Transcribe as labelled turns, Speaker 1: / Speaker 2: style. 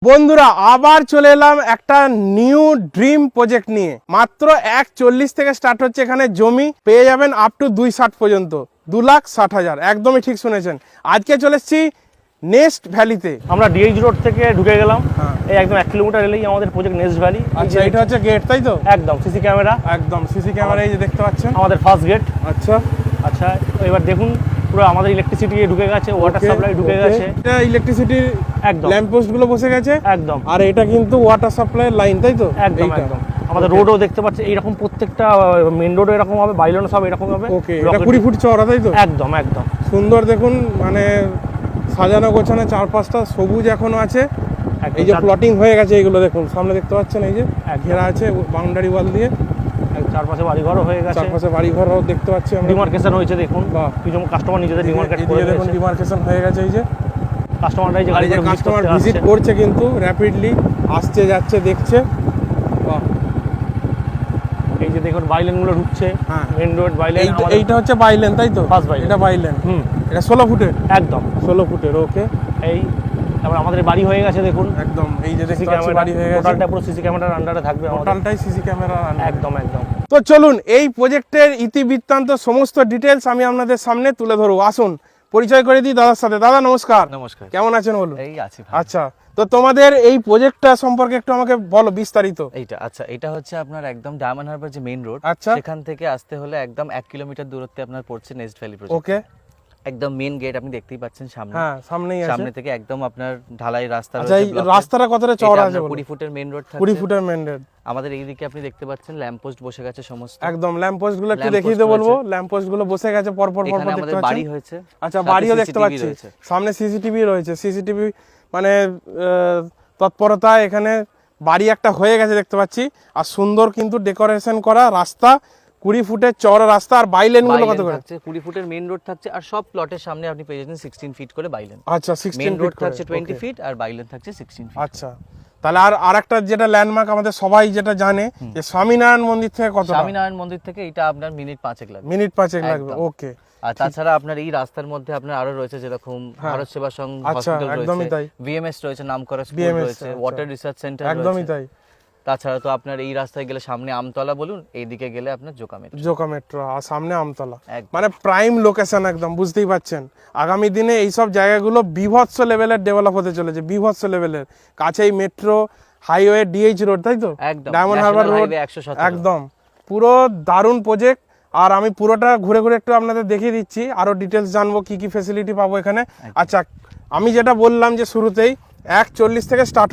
Speaker 1: বন্ধুরা আবার চলে এলাম একটা নিউ ড্রিম প্রজেক্ট নিয়ে। মাত্র 140 থেকে স্টার্ট হচ্ছে এখানে জমি, পেয়ে যাবেন আপ টু 260 পর্যন্ত, 2,60,000। একদমই ঠিক শুনেছেন। আজকে চলে এসেছি নেস্ট ভ্যালিতে।
Speaker 2: আমরা ডিএইচ রোড থেকে ঢুকে গেলাম, এই একদম 1 কিলোমিটার এলেই আমাদের প্রজেক্ট নেস্ট ভ্যালি।
Speaker 1: আচ্ছা, এটা হচ্ছে গেট, তাই তো?
Speaker 2: একদম সিসি ক্যামেরা,
Speaker 1: একদম সিসি ক্যামেরা, এই যে দেখতে পাচ্ছেন
Speaker 2: আমাদের ফার্স্ট গেট।
Speaker 1: আচ্ছা
Speaker 2: আচ্ছা, এবার দেখুন পুরো আমাদের ইলেকট্রিসিটি ঢুকে গেছে, ওয়াটার সাপ্লাই ঢুকে গেছে,
Speaker 1: এটা ইলেকট্রিসিটির
Speaker 2: একদম
Speaker 1: ল্যাম্প পোস্ট গুলো বসে গেছে
Speaker 2: একদম।
Speaker 1: আর এটা কিন্তু ওয়াটার সাপ্লাই লাইন, তাই তো?
Speaker 2: একদম একদম। আমাদের রোডও দেখতে পাচ্ছি এইরকম, প্রত্যেকটা মেন রোডও এরকম হবে, বাইলনও সব এরকম হবে।
Speaker 1: ওকে, এটা 20 ফুট চওড়া, তাই তো?
Speaker 2: একদম একদম।
Speaker 1: সুন্দর দেখুন, মানে সাজানো গোছানো, চারপাশটা সবুজ এখনো আছে। এই যে প্লটিং হয়ে গেছে, এইগুলো দেখুন সামনে দেখতে পাচ্ছেন, এই যে ঘেরা আছে বাউন্ডারি ওয়াল দিয়ে।
Speaker 2: চারপাশে বাড়িঘরও হয়ে গেছে,
Speaker 1: চারপাশে বাড়িঘরও দেখতে পাচ্ছি আমরা।
Speaker 2: ডিমার্কেশন হয়েছে দেখুন, কিছু কাস্টমার নিজেদের ডিমার্কেট করে দিয়েছে।
Speaker 1: দেখুন ডিমার্কেশন হয়ে গেছে, এই যে
Speaker 2: কাস্টমাররা এই যে গাড়ি
Speaker 1: কাস্টমার ভিজিট করছে, কিন্তু র্যাপিডলি আসছে যাচ্ছে দেখছে। বাহ,
Speaker 2: এই যে দেখুন বাইলেন গুলো ঢুকছে, মেন রোড বাইলেন।
Speaker 1: এইটা হচ্ছে বাইলেন, তাই তো?
Speaker 2: ফার্স্ট বাইলেন,
Speaker 1: এটা বাইলেন। এটা 16 ফুটের,
Speaker 2: একদম
Speaker 1: 16 ফুটের। ওকে,
Speaker 2: এই তারপর আমাদের বাড়ি হয়ে গেছে দেখুন,
Speaker 1: একদম এই যে দেখতে পাচ্ছি বাড়ি হয়ে গেছে।
Speaker 2: টোটালটা পুরো সিসি ক্যামেরার আন্ডারে থাকবে,
Speaker 1: টোটালটাই সিসি ক্যামেরা।
Speaker 2: একদম একদম।
Speaker 1: তো চলুন এই প্রজেক্টের ইতিবৃত্তান্ত সমস্ত ডিটেলস আমি আপনাদের সামনে তুলে ধরবো। আসুন পরিচয় করে দিই দাদার সাথে। দাদা নমস্কার।
Speaker 3: নমস্কার।
Speaker 1: কেমন আছেন বলুন?
Speaker 3: এই আছি ভাই।
Speaker 1: আচ্ছা, তো তোমাদের এই প্রজেক্টটা সম্পর্কে একটু আমাকে বলো বিস্তারিত।
Speaker 3: এটা হচ্ছে আপনার একদম ডায়মন্ড হারবার যে মেইন রোড,
Speaker 1: আচ্ছা,
Speaker 3: সেখান থেকে আসতে হলে একদম 1 কিলোমিটার দূরত্বে আপনার পড়ছে নেস্ট ভ্যালি প্রজেক্ট।
Speaker 1: ওকে,
Speaker 3: একদম মেইন গেট আপনি দেখতেই পাচ্ছেন সামনে।
Speaker 1: হ্যাঁ সামনেই আছে।
Speaker 3: সামনে থেকে একদম আপনার ঢালাই রাস্তা রয়েছে।
Speaker 1: আচ্ছা, এই রাস্তাটা কতটা চওড়া আছে?
Speaker 3: 20 ফুটের মেইন রোড থাকছে।
Speaker 1: 20 ফুটের মেইন রোড।
Speaker 3: আমাদের এইদিকে আপনি দেখতে পাচ্ছেন ল্যাম্প পোস্ট বসে গেছে সমস্ত।
Speaker 1: একদম ল্যাম্প পোস্ট গুলো একটু দেখিয়ে দিতে বলবো। ল্যাম্প পোস্ট গুলো বসে গেছে পর পর
Speaker 3: এখানে
Speaker 1: দেখতে
Speaker 3: আমাদের
Speaker 1: পাচ্ছেন।
Speaker 3: বাড়ি হয়েছে।
Speaker 1: আচ্ছা, বাড়িও দেখতে পাচ্ছি, সামনে সিসিটিভি রয়েছে। সিসিটিভি মানে তৎপরতা, এখানে বাড়ি একটা হয়ে গেছে দেখতে পাচ্ছি। আর সুন্দর কিন্তু ডেকোরেশন করা রাস্তা, 20 ফুটের চওড়া রাস্তা। আর বাইলেন গুলো কত করে?
Speaker 3: 20 ফুটের মেইন রোড থাকছে, আর সব প্লটের সামনে আপনি পেয়ে যাচ্ছেন 16 ফিট করে বাইলেন।
Speaker 1: আচ্ছা, 16
Speaker 3: মেইন
Speaker 1: ফিট
Speaker 3: রোড থাকছে 20 ফিট আর বাইলেন থাকছে 16 ফিট।
Speaker 1: আচ্ছা, তাহলে আর একটা যেটা ল্যান্ডমার্ক আমাদের সবাই যেটা জানে যে স্বামীনারায়ণ মন্দির থেকে কত?
Speaker 3: স্বামীনারায়ণ মন্দির থেকে এটা আপনার মিনিট 5 লাগবে।
Speaker 1: মিনিট 5 লাগবে। ওকে।
Speaker 3: আর তাছাড়া আপনার এই রাস্তার মধ্যে আপনার আরো রয়েছে, যেরকম ভারত সেবা সংঘ হসপিটাল রয়েছে, ভিএমএস রয়েছে, নামকরা স্কুল রয়েছে, ওয়াটার রিসার্চ সেন্টার রয়েছে।
Speaker 1: একদমই তাই।
Speaker 3: তাছাড়া তো আপনার এই রাস্তায় গেলে সামনে আমতলা বলুন, এইদিকে গেলে আপনার জোকা মেট্রো, আর সামনে আমতলা, মানে প্রাইম লোকেশন একদম, বুঝতেই পাচ্ছেন। আগামী দিনে এইসব জায়গাগুলো বিভৎস লেভেলের ডেভেলপ হতে চলেছে, বিভৎস লেভেলের। কাছেই মেট্রো, হাইওয়ে, ডিএইচ রোড, তাই তো? ডায়মন্ড হারবার রোড, একদম পুরো দারুণ প্রজেক্ট। আর আমি পুরোটা ঘুরে ঘুরে একটু আপনাদের দেখিয়ে দিচ্ছি, আরো ডিটেলস জানবো কি কি ফ্যাসিলিটি পাবো এখানে। আচ্ছা, আমি যেটা বললাম যে শুরুতেই 140 থেকে স্টার্ট